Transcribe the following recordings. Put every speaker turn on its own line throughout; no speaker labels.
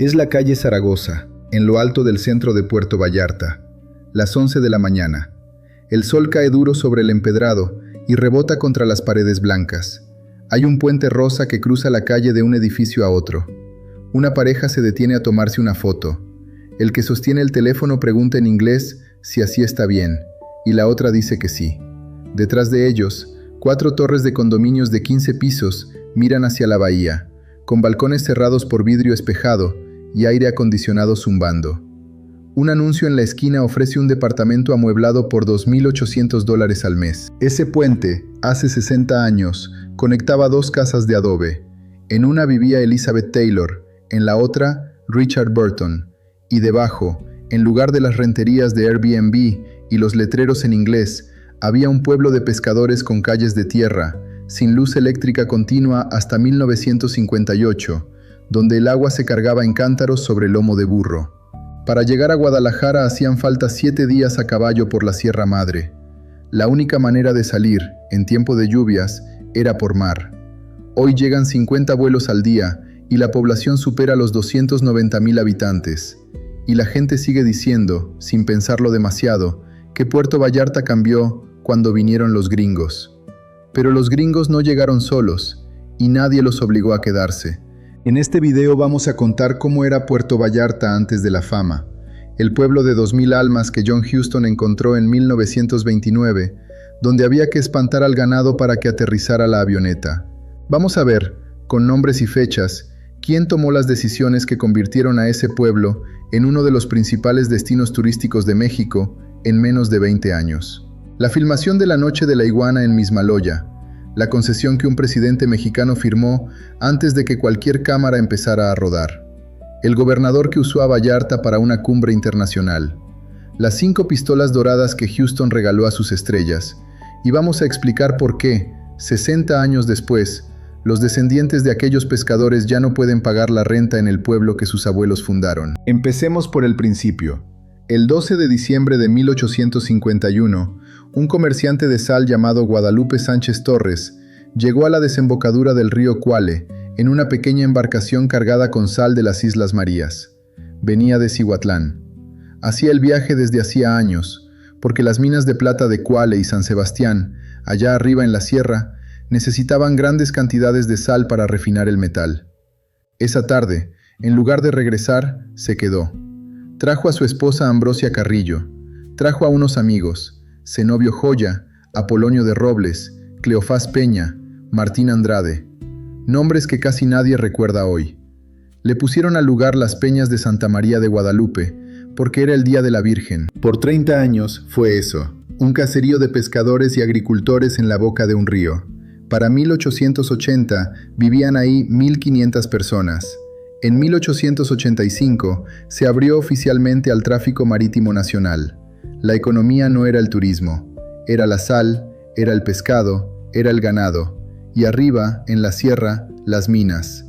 Es la calle Zaragoza, en lo alto del centro de Puerto Vallarta. Las 11 de la mañana. El sol cae duro sobre el empedrado y rebota contra las paredes blancas. Hay un puente rosa que cruza la calle de un edificio a otro. Una pareja se detiene a tomarse una foto. El que sostiene el teléfono pregunta en inglés si así está bien, y la otra dice que sí. Detrás de ellos, 4 torres de condominios de 15 pisos miran hacia la bahía, con balcones cerrados por vidrio espejado y aire acondicionado zumbando. Un anuncio en la esquina ofrece un departamento amueblado por $2,800 al mes. Ese puente, hace 60 años, conectaba 2 casas de adobe. En una vivía Elizabeth Taylor, en la otra, Richard Burton. Y debajo, en lugar de las renterías de Airbnb y los letreros en inglés, había un pueblo de pescadores con calles de tierra, sin luz eléctrica continua hasta 1958, donde el agua se cargaba en cántaros sobre lomo de burro. Para llegar a Guadalajara hacían falta 7 días a caballo por la Sierra Madre. La única manera de salir, en tiempo de lluvias, era por mar. Hoy llegan 50 vuelos al día y la población supera los 290,000 habitantes. Y la gente sigue diciendo, sin pensarlo demasiado, que Puerto Vallarta cambió cuando vinieron los gringos. Pero los gringos no llegaron solos, y nadie los obligó a quedarse. En este video vamos a contar cómo era Puerto Vallarta antes de la fama, el pueblo de 2,000 almas que John Huston encontró en 1929, donde había que espantar al ganado para que aterrizara la avioneta. Vamos a ver, con nombres y fechas, quién tomó las decisiones que convirtieron a ese pueblo en uno de los principales destinos turísticos de México en menos de 20 años. La filmación de la Noche de la Iguana en Mismaloya, la concesión que un presidente mexicano firmó antes de que cualquier cámara empezara a rodar. El gobernador que usó a Vallarta para una cumbre internacional. Las 5 pistolas doradas que Huston regaló a sus estrellas. Y vamos a explicar por qué, 60 años después, los descendientes de aquellos pescadores ya no pueden pagar la renta en el pueblo que sus abuelos fundaron. Empecemos por el principio. El 12 de diciembre de 1851, un comerciante de sal llamado Guadalupe Sánchez Torres llegó a la desembocadura del río Cuale en una pequeña embarcación cargada con sal de las Islas Marías. Venía de Cihuatlán. Hacía el viaje desde hacía años, porque las minas de plata de Cuale y San Sebastián, allá arriba en la sierra, necesitaban grandes cantidades de sal para refinar el metal. Esa tarde, en lugar de regresar, se quedó. Trajo a su esposa Ambrosia Carrillo, trajo a unos amigos, Zenobio Joya, Apolonio de Robles, Cleofás Peña, Martín Andrade, nombres que casi nadie recuerda hoy. Le pusieron al lugar las Peñas de Santa María de Guadalupe, porque era el Día de la Virgen. Por 30 años fue eso, un caserío de pescadores y agricultores en la boca de un río. Para 1880 vivían ahí 1,500 personas. En 1885 se abrió oficialmente al tráfico marítimo nacional. La economía no era el turismo, era la sal, era el pescado, era el ganado, y arriba, en la sierra, las minas.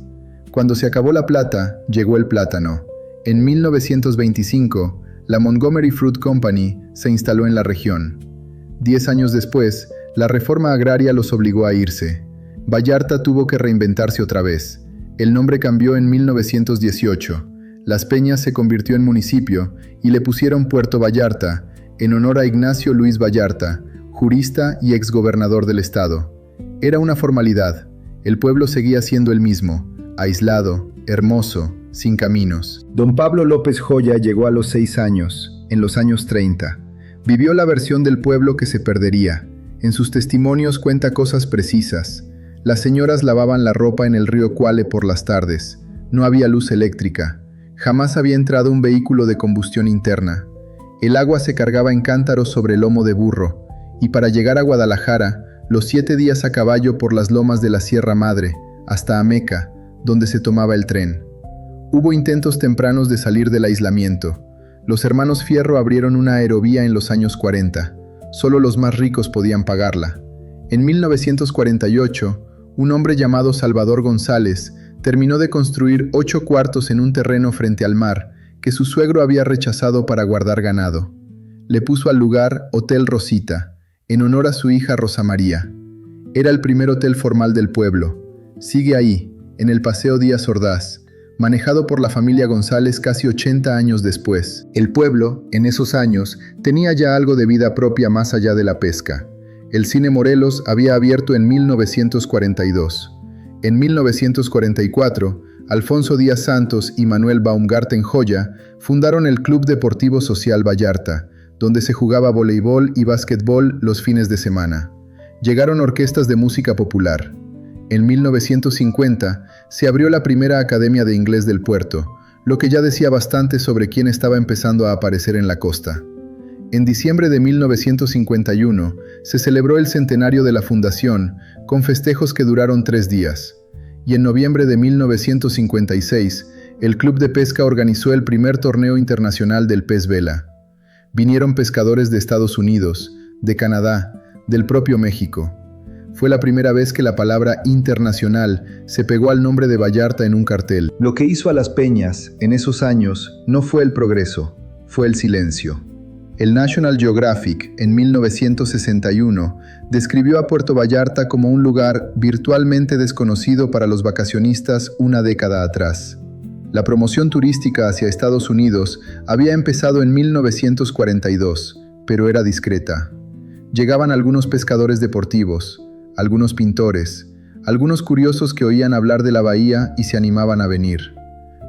Cuando se acabó la plata, llegó el plátano. En 1925, la Montgomery Fruit Company se instaló en la región. 10 años después, la reforma agraria los obligó a irse. Vallarta tuvo que reinventarse otra vez. El nombre cambió en 1918. Las Peñas se convirtió en municipio y le pusieron Puerto Vallarta, en honor a Ignacio Luis Vallarta, jurista y exgobernador del estado. Era una formalidad. El pueblo seguía siendo el mismo, aislado, hermoso, sin caminos. Don Pablo López Joya llegó a los 6 años, en los años 30. Vivió la versión del pueblo que se perdería. En sus testimonios cuenta cosas precisas. Las señoras lavaban la ropa en el río Cuale por las tardes. No había luz eléctrica. Jamás había entrado un vehículo de combustión interna. El agua se cargaba en cántaros sobre lomo de burro, y para llegar a Guadalajara, los 7 días a caballo por las lomas de la Sierra Madre, hasta Ameca, donde se tomaba el tren. Hubo intentos tempranos de salir del aislamiento. Los hermanos Fierro abrieron una aerovía en los años 40. Solo los más ricos podían pagarla. En 1948, un hombre llamado Salvador González terminó de construir 8 cuartos en un terreno frente al mar que su suegro había rechazado para guardar ganado. Le puso al lugar Hotel Rosita, en honor a su hija Rosa María. Era el primer hotel formal del pueblo. Sigue ahí, en el Paseo Díaz Ordaz, manejado por la familia González casi 80 años después. El pueblo, en esos años, tenía ya algo de vida propia más allá de la pesca. El Cine Morelos había abierto en 1942. En 1944, Alfonso Díaz Santos y Manuel Baumgarten Joya fundaron el Club Deportivo Social Vallarta, donde se jugaba voleibol y básquetbol los fines de semana. Llegaron orquestas de música popular. En 1950 se abrió la primera Academia de Inglés del puerto, lo que ya decía bastante sobre quién estaba empezando a aparecer en la costa. En diciembre de 1951 se celebró el centenario de la fundación, con festejos que duraron 3 días. Y en noviembre de 1956, el Club de Pesca organizó el primer torneo internacional del pez vela. Vinieron pescadores de Estados Unidos, de Canadá, del propio México. Fue la primera vez que la palabra internacional se pegó al nombre de Vallarta en un cartel. Lo que hizo a las peñas en esos años no fue el progreso, fue el silencio. El National Geographic, en 1961, describió a Puerto Vallarta como un lugar virtualmente desconocido para los vacacionistas una década atrás. La promoción turística hacia Estados Unidos había empezado en 1942, pero era discreta. Llegaban algunos pescadores deportivos, algunos pintores, algunos curiosos que oían hablar de la bahía y se animaban a venir.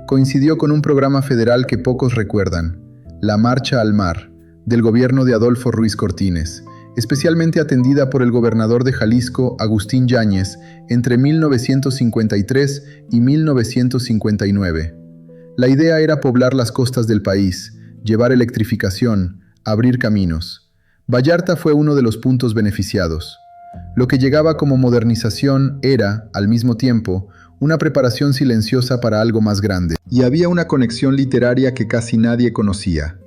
Coincidió con un programa federal que pocos recuerdan, la Marcha al Mar, del gobierno de Adolfo Ruiz Cortines, especialmente atendida por el gobernador de Jalisco, Agustín Yáñez, entre 1953 y 1959. La idea era poblar las costas del país, llevar electrificación, abrir caminos. Vallarta fue uno de los puntos beneficiados. Lo que llegaba como modernización era, al mismo tiempo, una preparación silenciosa para algo más grande. Y había una conexión literaria que casi nadie conocía.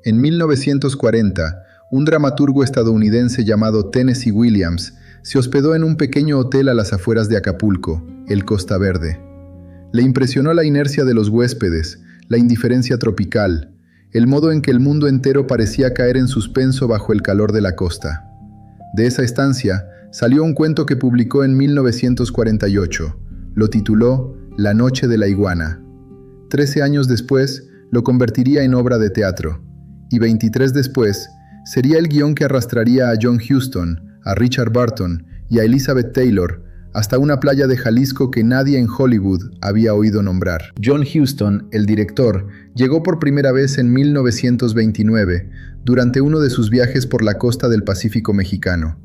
En 1940, un dramaturgo estadounidense llamado Tennessee Williams se hospedó en un pequeño hotel a las afueras de Acapulco, el Costa Verde. Le impresionó la inercia de los huéspedes, la indiferencia tropical, el modo en que el mundo entero parecía caer en suspenso bajo el calor de la costa. De esa estancia salió un cuento que publicó en 1948. Lo tituló La Noche de la Iguana. 13 años después, lo convertiría en obra de teatro. Y 23 después, sería el guión que arrastraría a John Huston, a Richard Burton y a Elizabeth Taylor hasta una playa de Jalisco que nadie en Hollywood había oído nombrar. John Huston, el director, llegó por primera vez en 1929, durante uno de sus viajes por la costa del Pacífico mexicano.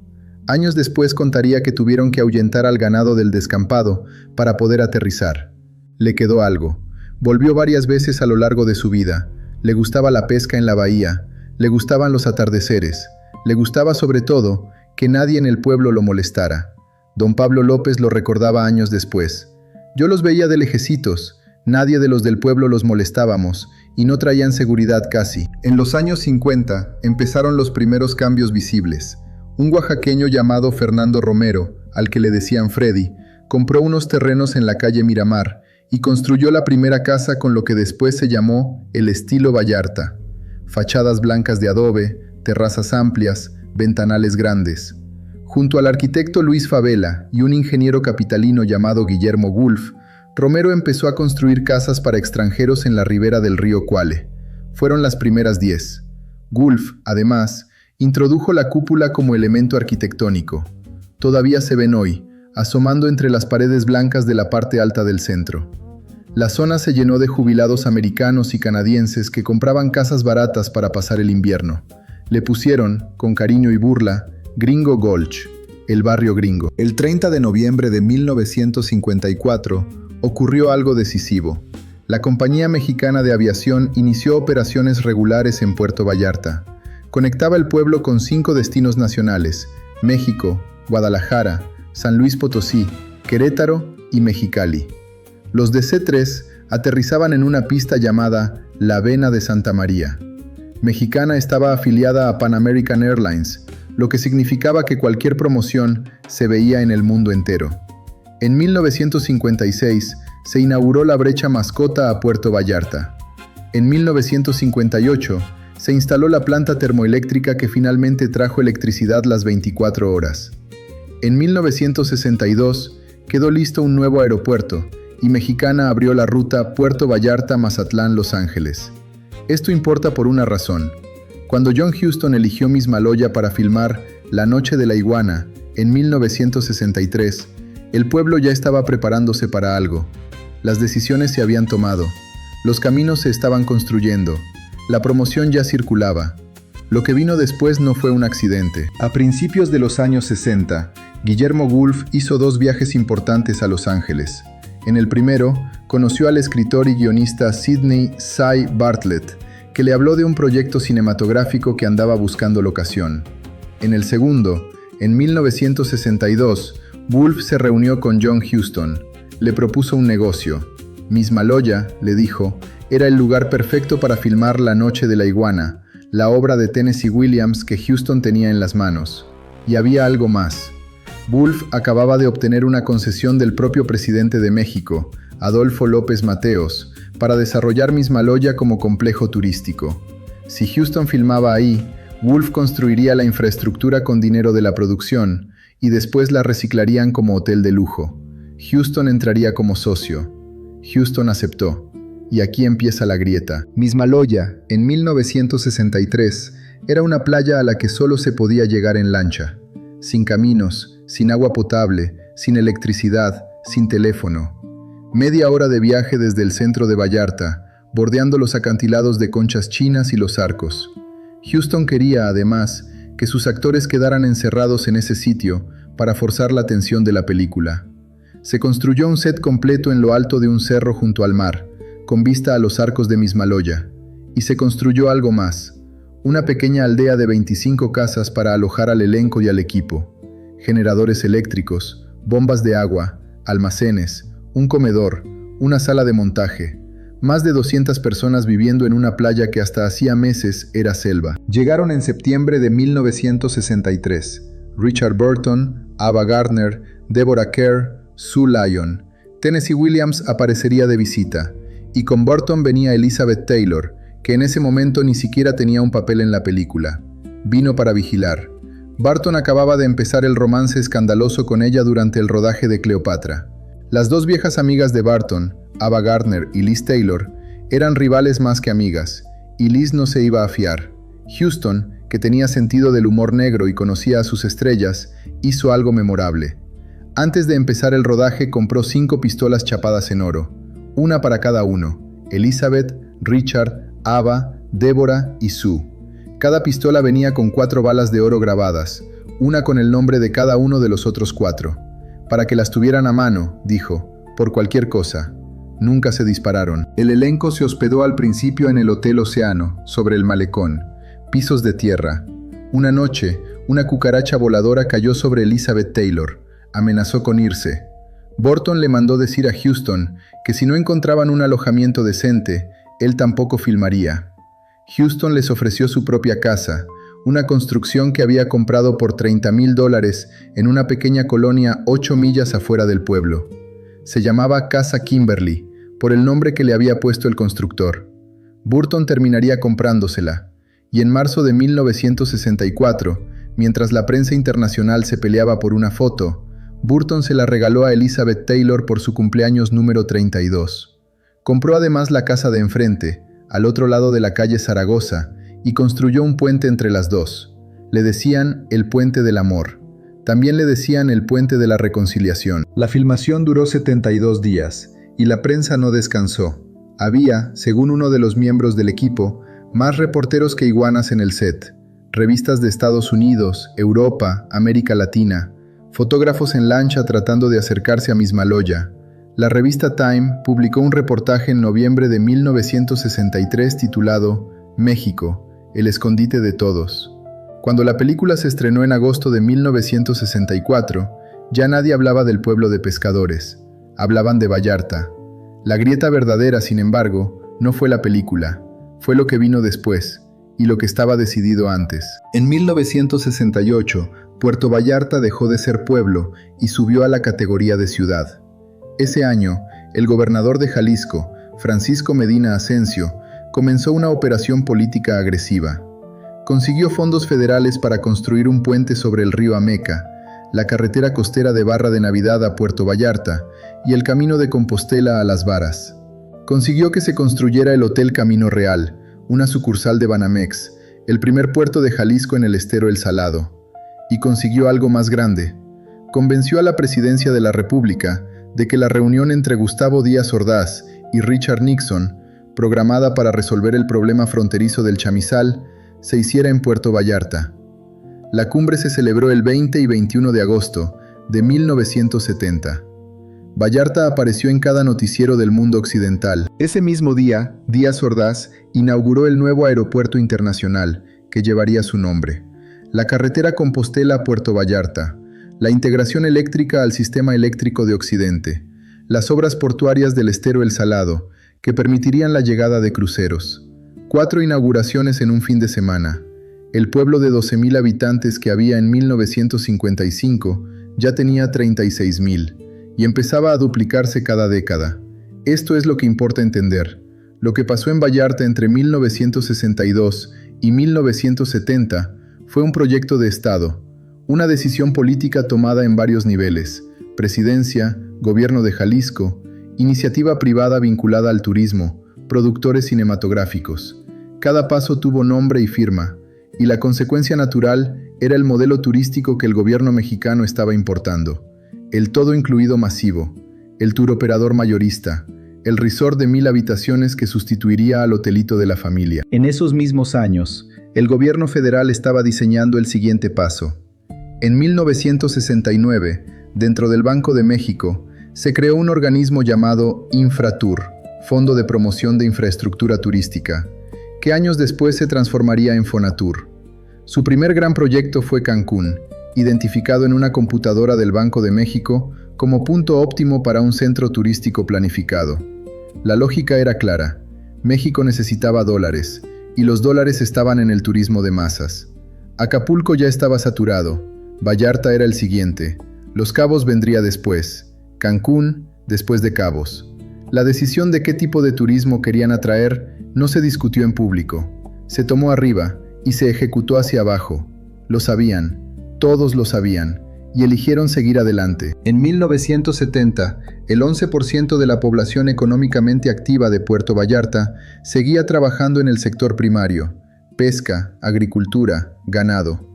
Años después contaría que tuvieron que ahuyentar al ganado del descampado para poder aterrizar. Le quedó algo. Volvió varias veces a lo largo de su vida. Le gustaba la pesca en la bahía, le gustaban los atardeceres, le gustaba sobre todo que nadie en el pueblo lo molestara. Don Pablo López lo recordaba años después. Yo los veía de lejecitos, nadie de los del pueblo los molestábamos y no traían seguridad casi. En los años 50 empezaron los primeros cambios visibles. Un oaxaqueño llamado Fernando Romero, al que le decían Freddy, compró unos terrenos en la calle Miramar y construyó la primera casa con lo que después se llamó el estilo Vallarta. Fachadas blancas de adobe, terrazas amplias, ventanales grandes. Junto al arquitecto Luis Favela y un ingeniero capitalino llamado Guillermo Gulf, Romero empezó a construir casas para extranjeros en la ribera del río Cuale. Fueron las primeras 10. Gulf, además, introdujo la cúpula como elemento arquitectónico. Todavía se ven hoy, asomando entre las paredes blancas de la parte alta del centro. La zona se llenó de jubilados americanos y canadienses que compraban casas baratas para pasar el invierno. Le pusieron, con cariño y burla, Gringo Gulch, el barrio gringo. El 30 de noviembre de 1954 ocurrió algo decisivo. La Compañía Mexicana de Aviación inició operaciones regulares en Puerto Vallarta. Conectaba el pueblo con 5 destinos nacionales: México, Guadalajara, San Luis Potosí, Querétaro y Mexicali. Los de C-3 aterrizaban en una pista llamada La Vena de Santa María. Mexicana estaba afiliada a Pan American Airlines, lo que significaba que cualquier promoción se veía en el mundo entero. En 1956 se inauguró la brecha Mascota a Puerto Vallarta. En 1958 se instaló la planta termoeléctrica que finalmente trajo electricidad las 24 horas. En 1962 quedó listo un nuevo aeropuerto y Mexicana abrió la ruta Puerto Vallarta-Mazatlán-Los Ángeles. Esto importa por una razón. Cuando John Huston eligió Mismaloya para filmar La Noche de la Iguana en 1963, el pueblo ya estaba preparándose para algo. Las decisiones se habían tomado, los caminos se estaban construyendo, la promoción ya circulaba. Lo que vino después no fue un accidente. A principios de los años 60, Guillermo Wolf hizo 2 viajes importantes a Los Ángeles. En el primero, conoció al escritor y guionista Sidney Cy Bartlett, que le habló de un proyecto cinematográfico que andaba buscando locación. En el segundo, en 1962, Wolf se reunió con John Huston. Le propuso un negocio. Mismaloya, le dijo, era el lugar perfecto para filmar La Noche de la Iguana, la obra de Tennessee Williams que Huston tenía en las manos. Y había algo más. Wolf acababa de obtener una concesión del propio presidente de México, Adolfo López Mateos, para desarrollar Mismaloya como complejo turístico. Si Huston filmaba ahí, Wolf construiría la infraestructura con dinero de la producción y después la reciclarían como hotel de lujo. Huston entraría como socio. Huston aceptó. Y aquí empieza la grieta. Mismaloya, en 1963, era una playa a la que solo se podía llegar en lancha. Sin caminos, sin agua potable, sin electricidad, sin teléfono. Media hora de viaje desde el centro de Vallarta, bordeando los acantilados de Conchas Chinas y Los Arcos. Huston quería, además, que sus actores quedaran encerrados en ese sitio para forzar la tensión de la película. Se construyó un set completo en lo alto de un cerro junto al mar, con vista a los arcos de Mismaloya, y se construyó algo más, una pequeña aldea de 25 casas para alojar al elenco y al equipo, generadores eléctricos, bombas de agua, almacenes, un comedor, una sala de montaje, más de 200 personas viviendo en una playa que hasta hacía meses era selva. Llegaron en septiembre de 1963, Richard Burton, Ava Gardner, Deborah Kerr, Sue Lyon. Tennessee Williams aparecería de visita, y con Burton venía Elizabeth Taylor, que en ese momento ni siquiera tenía un papel en la película. Vino para vigilar. Burton acababa de empezar el romance escandaloso con ella durante el rodaje de Cleopatra. Las 2 viejas amigas de Burton, Ava Gardner y Liz Taylor, eran rivales más que amigas, y Liz no se iba a fiar. Huston, que tenía sentido del humor negro y conocía a sus estrellas, hizo algo memorable. Antes de empezar el rodaje compró 5 pistolas chapadas en oro, una para cada uno, Elizabeth, Richard, Ava, Deborah y Sue. Cada pistola venía con 4 balas de oro grabadas, una con el nombre de cada uno de los otros 4. Para que las tuvieran a mano, dijo, por cualquier cosa. Nunca se dispararon. El elenco se hospedó al principio en el Hotel Océano, sobre el malecón, pisos de tierra. Una noche, una cucaracha voladora cayó sobre Elizabeth Taylor. Amenazó con irse. Burton le mandó decir a Huston que si no encontraban un alojamiento decente, él tampoco filmaría. Huston les ofreció su propia casa, una construcción que había comprado por $30,000 en una pequeña colonia 8 millas afuera del pueblo. Se llamaba Casa Kimberly, por el nombre que le había puesto el constructor. Burton terminaría comprándosela, y en marzo de 1964, mientras la prensa internacional se peleaba por una foto, Burton se la regaló a Elizabeth Taylor por su cumpleaños número 32. Compró además la casa de enfrente, al otro lado de la calle Zaragoza, y construyó un puente entre las dos. Le decían el Puente del Amor. También le decían el Puente de la Reconciliación. La filmación duró 72 días, y la prensa no descansó. Había, según uno de los miembros del equipo, más reporteros que iguanas en el set. Revistas de Estados Unidos, Europa, América Latina, fotógrafos en lancha tratando de acercarse a Mismaloya. La revista Time publicó un reportaje en noviembre de 1963 titulado México, el escondite de todos. Cuando la película se estrenó en agosto de 1964, ya nadie hablaba del pueblo de pescadores, hablaban de Vallarta. La grieta verdadera, sin embargo, no fue la película, fue lo que vino después, y lo que estaba decidido antes. En 1968, Puerto Vallarta dejó de ser pueblo y subió a la categoría de ciudad. Ese año, el gobernador de Jalisco, Francisco Medina Asensio, comenzó una operación política agresiva. Consiguió fondos federales para construir un puente sobre el río Ameca, la carretera costera de Barra de Navidad a Puerto Vallarta y el camino de Compostela a Las Varas. Consiguió que se construyera el Hotel Camino Real, una sucursal de Banamex, el primer puerto de Jalisco en el estero El Salado. Y consiguió algo más grande. Convenció a la presidencia de la República de que la reunión entre Gustavo Díaz Ordaz y Richard Nixon, programada para resolver el problema fronterizo del Chamizal, se hiciera en Puerto Vallarta. La cumbre se celebró el 20 y 21 de agosto de 1970. Vallarta apareció en cada noticiero del mundo occidental. Ese mismo día, Díaz Ordaz inauguró el nuevo aeropuerto internacional que llevaría su nombre, la carretera Compostela-Puerto Vallarta, la integración eléctrica al sistema eléctrico de Occidente, las obras portuarias del estero El Salado, que permitirían la llegada de cruceros. 4 inauguraciones en un fin de semana. El pueblo de 12,000 habitantes que había en 1955 ya tenía 36,000 y empezaba a duplicarse cada década. Esto es lo que importa entender. Lo que pasó en Vallarta entre 1962 y 1970 fue un proyecto de Estado, una decisión política tomada en varios niveles: presidencia, gobierno de Jalisco, iniciativa privada vinculada al turismo, productores cinematográficos. Cada paso tuvo nombre y firma, y la consecuencia natural era el modelo turístico que el gobierno mexicano estaba importando. El todo incluido masivo, el turoperador mayorista, el resort de 1,000 habitaciones que sustituiría al hotelito de la familia. En esos mismos años, el gobierno federal estaba diseñando el siguiente paso. En 1969, dentro del Banco de México, se creó un organismo llamado Infratur, Fondo de Promoción de Infraestructura Turística, que años después se transformaría en Fonatur. Su primer gran proyecto fue Cancún, identificado en una computadora del Banco de México como punto óptimo para un centro turístico planificado. La lógica era clara: México necesitaba dólares, y los dólares estaban en el turismo de masas. Acapulco ya estaba saturado, Vallarta era el siguiente, Los Cabos vendría después, Cancún después de Cabos. La decisión de qué tipo de turismo querían atraer no se discutió en público, se tomó arriba y se ejecutó hacia abajo. Lo sabían, todos lo sabían, y eligieron seguir adelante. En 1970, el 11% de la población económicamente activa de Puerto Vallarta seguía trabajando en el sector primario: pesca, agricultura, ganado.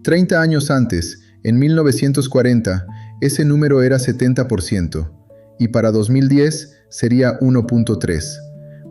30 años antes, en 1940, ese número era 70%, y para 2010 sería 1.3.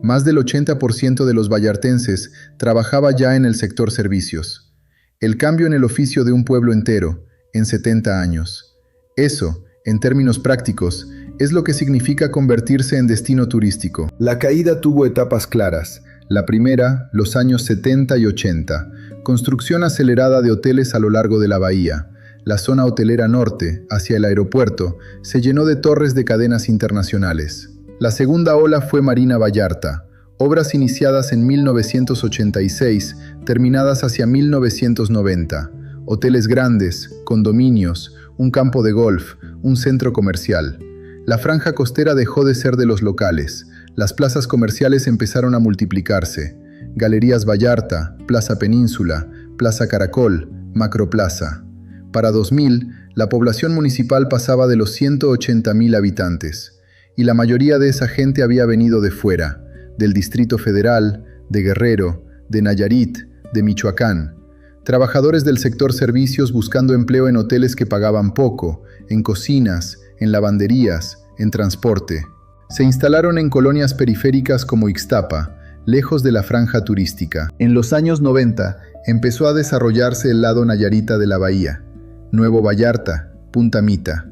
Más del 80% de los vallartenses trabajaba ya en el sector servicios. El cambio en el oficio de un pueblo entero, en 70 años. Eso, en términos prácticos, es lo que significa convertirse en destino turístico. La caída tuvo etapas claras. La primera, los años 70 y 80. Construcción acelerada de hoteles a lo largo de la bahía. La zona hotelera norte, hacia el aeropuerto, se llenó de torres de cadenas internacionales. La segunda ola fue Marina Vallarta. Obras iniciadas en 1986, terminadas hacia 1990. Hoteles grandes, condominios, un campo de golf, un centro comercial. La franja costera dejó de ser de los locales. Las plazas comerciales empezaron a multiplicarse. Galerías Vallarta, Plaza Península, Plaza Caracol, Macroplaza. Para 2000, la población municipal pasaba de los 180,000 habitantes. Y la mayoría de esa gente había venido de fuera, del Distrito Federal, de Guerrero, de Nayarit, de Michoacán. Trabajadores del sector servicios buscando empleo en hoteles que pagaban poco, en cocinas, en lavanderías, en transporte. Se instalaron en colonias periféricas como Ixtapa, lejos de la franja turística. En los años 90 empezó a desarrollarse el lado nayarita de la bahía. Nuevo Vallarta, Punta Mita.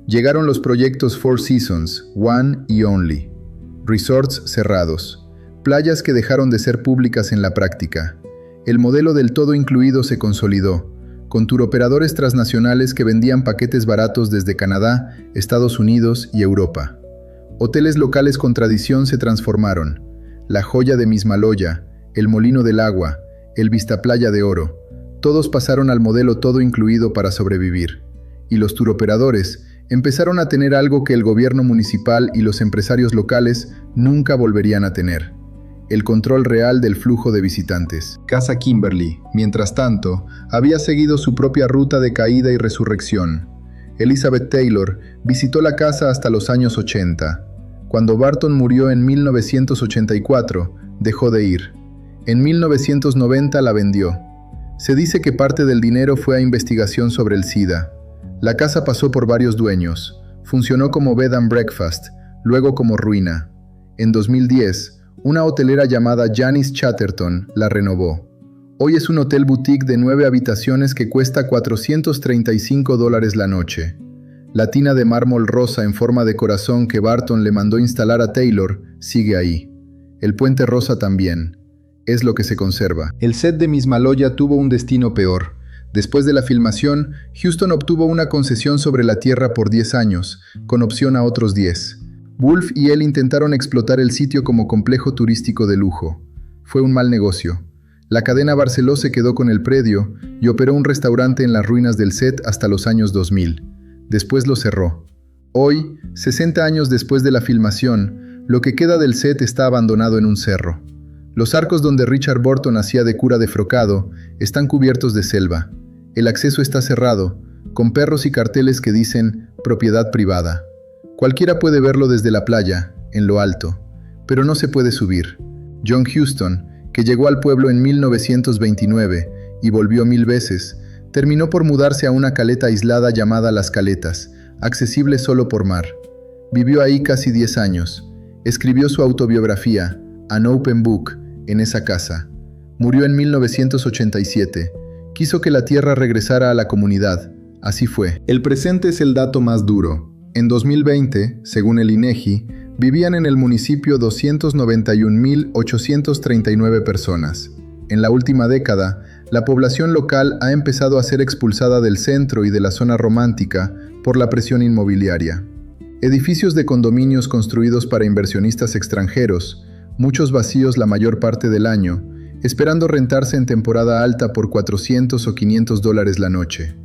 Llegaron los proyectos Four Seasons, One y Only. Resorts cerrados. Playas que dejaron de ser públicas en la práctica. El modelo del todo incluido se consolidó, con turoperadores transnacionales que vendían paquetes baratos desde Canadá, Estados Unidos y Europa. Hoteles locales con tradición se transformaron. La Joya de Mismaloya, el Molino del Agua, el Vistaplaya de Oro, todos pasaron al modelo todo incluido para sobrevivir. Y los turoperadores empezaron a tener algo que el gobierno municipal y los empresarios locales nunca volverían a tener: el control real del flujo de visitantes. Casa Kimberly, mientras tanto, había seguido su propia ruta de caída y resurrección. Elizabeth Taylor visitó la casa hasta los años 80. Cuando Barton murió en 1984, dejó de ir. En 1990 la vendió. Se dice que parte del dinero fue a investigación sobre el SIDA. La casa pasó por varios dueños. Funcionó como bed and breakfast, luego como ruina. En 2010, una hotelera llamada Janice Chatterton la renovó. Hoy es un hotel boutique de 9 habitaciones que cuesta $435 la noche. La tina de mármol rosa en forma de corazón que Barton le mandó instalar a Taylor sigue ahí. El puente rosa también. Es lo que se conserva. El set de Miss Maloya tuvo un destino peor. Después de la filmación, Huston obtuvo una concesión sobre la tierra por 10 años, con opción a otros 10. Wolf y él intentaron explotar el sitio como complejo turístico de lujo. Fue un mal negocio. La cadena Barceló se quedó con el predio y operó un restaurante en las ruinas del set hasta los años 2000. Después lo cerró. Hoy, 60 años después de la filmación, lo que queda del set está abandonado en un cerro. Los arcos donde Richard Burton hacía de cura de Frocado están cubiertos de selva. El acceso está cerrado, con perros y carteles que dicen «propiedad privada». Cualquiera puede verlo desde la playa, en lo alto, pero no se puede subir. John Huston, que llegó al pueblo en 1929 y volvió 1000 veces, terminó por mudarse a una caleta aislada llamada Las Caletas, accesible solo por mar. Vivió ahí casi 10 años. Escribió su autobiografía, An Open Book, en esa casa. Murió en 1987. Quiso que la tierra regresara a la comunidad. Así fue. El presente es el dato más duro. En 2020, según el INEGI, vivían en el municipio 291.839 personas. En la última década, la población local ha empezado a ser expulsada del centro y de la zona romántica por la presión inmobiliaria. Edificios de condominios construidos para inversionistas extranjeros, muchos vacíos la mayor parte del año, esperando rentarse en temporada alta por $400 o $500 la noche.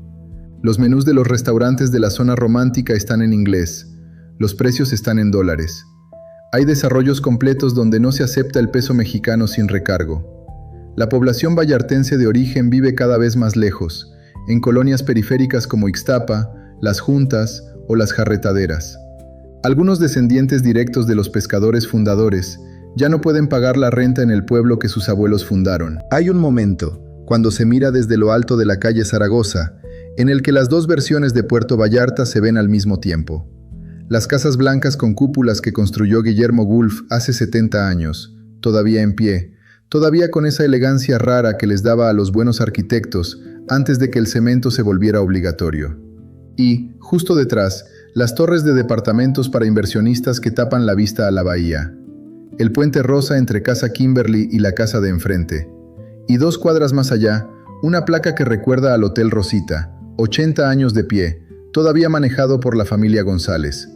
Los menús de los restaurantes de la zona romántica están en inglés. Los precios están en dólares. Hay desarrollos completos donde no se acepta el peso mexicano sin recargo. La población vallartense de origen vive cada vez más lejos, en colonias periféricas como Ixtapa, Las Juntas o Las Jarretaderas. Algunos descendientes directos de los pescadores fundadores ya no pueden pagar la renta en el pueblo que sus abuelos fundaron. Hay un momento, cuando se mira desde lo alto de la calle Zaragoza, en el que las dos versiones de Puerto Vallarta se ven al mismo tiempo. Las casas blancas con cúpulas que construyó Guillermo Wolf hace 70 años, todavía en pie, todavía con esa elegancia rara que les daba a los buenos arquitectos antes de que el cemento se volviera obligatorio. Y, justo detrás, las torres de departamentos para inversionistas que tapan la vista a la bahía. El puente rosa entre Casa Kimberly y la casa de enfrente. Y 2 cuadras más allá, una placa que recuerda al Hotel Rosita, 80 años de pie, todavía manejado por la familia González.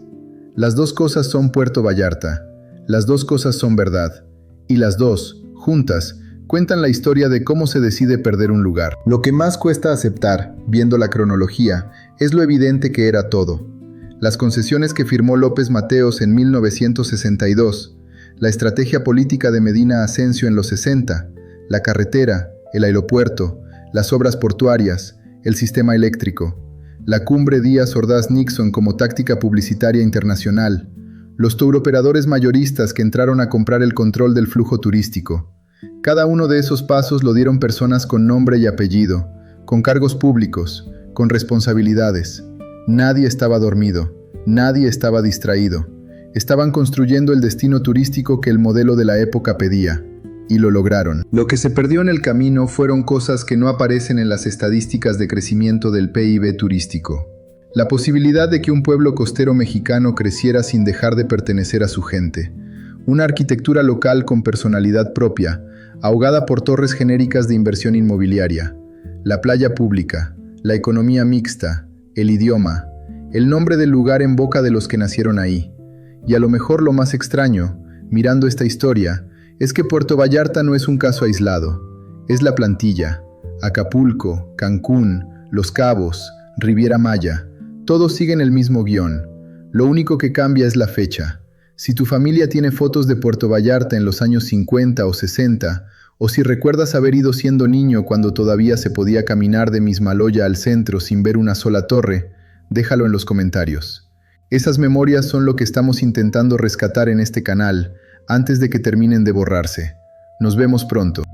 Las dos cosas son Puerto Vallarta, las dos cosas son verdad, y las dos, juntas, cuentan la historia de cómo se decide perder un lugar. Lo que más cuesta aceptar, viendo la cronología, es lo evidente que era todo. Las concesiones que firmó López Mateos en 1962, la estrategia política de Medina Ascencio en los 60, la carretera, el aeropuerto, las obras portuarias, el sistema eléctrico, la cumbre Díaz Ordaz Nixon como táctica publicitaria internacional, los touroperadores mayoristas que entraron a comprar el control del flujo turístico. Cada uno de esos pasos lo dieron personas con nombre y apellido, con cargos públicos, con responsabilidades. Nadie estaba dormido, nadie estaba distraído. Estaban construyendo el destino turístico que el modelo de la época pedía, y lo lograron. Lo que se perdió en el camino fueron cosas que no aparecen en las estadísticas de crecimiento del PIB turístico. La posibilidad de que un pueblo costero mexicano creciera sin dejar de pertenecer a su gente. Una arquitectura local con personalidad propia, ahogada por torres genéricas de inversión inmobiliaria. La playa pública, la economía mixta, el idioma, el nombre del lugar en boca de los que nacieron ahí. Y a lo mejor lo más extraño, mirando esta historia, es que Puerto Vallarta no es un caso aislado. Es la plantilla. Acapulco, Cancún, Los Cabos, Riviera Maya, todos siguen el mismo guión. Lo único que cambia es la fecha. Si tu familia tiene fotos de Puerto Vallarta en los años 50 o 60, o si recuerdas haber ido siendo niño cuando todavía se podía caminar de Mismaloya al centro sin ver una sola torre, déjalo en los comentarios. Esas memorias son lo que estamos intentando rescatar en este canal antes de que terminen de borrarse. Nos vemos pronto.